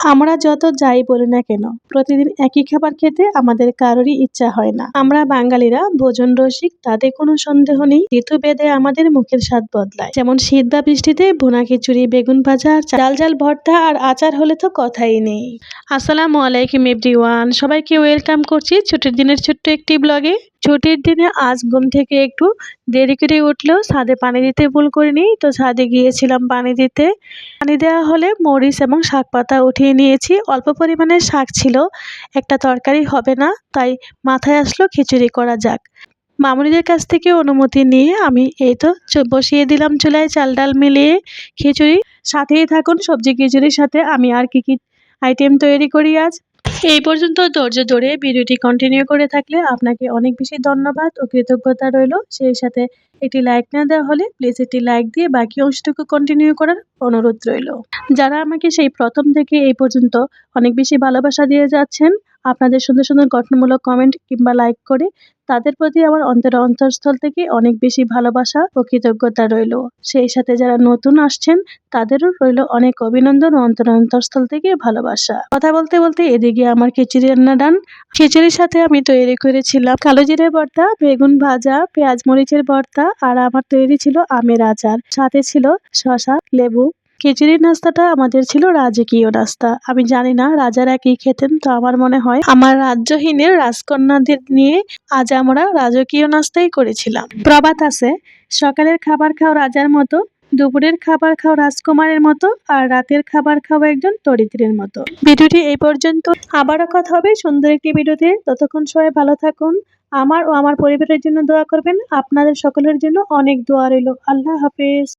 আমরা যত যাই বলি না কেন, প্রতিদিন একই খাবার খেতে আমাদের কারোরই ইচ্ছা হয় না। আমরা বাঙালিরা ভোজন রসিক, তাতে কোনো সন্দেহ নেই। ঋতুভেদে আমাদের মুখের স্বাদ বদলায়। যেমন শীত বা বৃষ্টিতে ভুনা খিচুড়ি, বেগুন ভাজা, ডাল ডাল ভর্তা আর আচার হলে তো কথাই নেই। আসসালামু আলাইকুম এভরিওয়ান, সবাইকে ওয়েলকাম করছি ছুটির দিনের ছোট্ট একটি ব্লগে। ছুটির দিনে আজ ঘুম থেকে একটু দেরি করে উঠলেও ছাদে পানি দিতে ভুল করিনি, তো ছাদে গিয়েছিলাম পানি দিতে। পানি দেওয়া হলে মরিচ এবং শাক পাতা উঠিয়ে নিয়েছি। অল্প পরিমাণে শাক ছিল, একটা তরকারি হবে না, তাই মাথায় আসলো খিচুড়ি করা যাক। মামুনিদের কাছ থেকে অনুমতি নিয়ে আমি এই তো বসিয়ে দিলাম চুলায় চাল ডাল মিলিয়ে খিচুড়ি। সাথেই থাকুন, সবজি খিচুড়ির সাথে আমি আর কি কি আইটেম তৈরি করি আজ। এই পর্যন্ত ধৈর্য ধরে ভিডিওটি কন্টিনিউ করে থাকলে আপনাকে অনেক বেশি ধন্যবাদ ও কৃতজ্ঞতা রইল। সেই সাথে একটি লাইক না দেওয়া হলে প্লিজ একটি লাইক দিয়ে বাকি অংশটুকু কন্টিনিউ করার অনুরোধ রইল। যারা আমাকে সেই প্রথম থেকে এই পর্যন্ত অনেক বেশি ভালোবাসা দিয়ে যাচ্ছেন, আপনাদের সুন্দর সুন্দর গঠনমূলক কমেন্ট কিংবা লাইক করে, তাদের প্রতি আমার অন্তরস্থল থেকে অনেক বেশি ভালোবাসা ও কৃতজ্ঞতা রইল। সেই সাথে যারা নতুন আসছেন, তাদেরও রইল অনেক অভিনন্দন ও অন্তরস্থল থেকে ভালোবাসা। কথা বলতে বলতে এদিকে আমার খিচুড়ি রান্না ডান। খিচুড়ির সাথে আমি তৈরি করেছিলাম কালো জিরে ভর্তা, বেগুন ভাজা, পেঁয়াজ মরিচের ভর্তা, আর আমার তৈরি ছিল আমের আচার, সাথে ছিল শসা, লেবু। খিচুড়ির নাস্তাটা আমাদের ছিল রাজকীয় নাস্তা। আমি জানি না রাজারা কি খেতেন, তো আমার মনে হয় আমার রাজ্যহীনের রাজকন্যাদের নিয়ে আজ আমরা রাজকীয় নাস্তাই করেছিলাম। প্রবাদ আছে, সকালের খাবার খাও রাজার মতো, দুপুরের খাবার খাও রাজকুমারের মতো, আর রাতের খাবার খাও একজন দরিদ্রের মতো। ভিডিওটি এই পর্যন্ত, আবারও কথা হবে সুন্দর একটি ভিডিওতে। ততক্ষণ সবাই ভালো থাকুন। আমার ও আমার পরিবারের জন্য দোয়া করবেন। আপনাদের সকলের জন্য অনেক দোয়া রইল। আল্লাহ হাফেজ।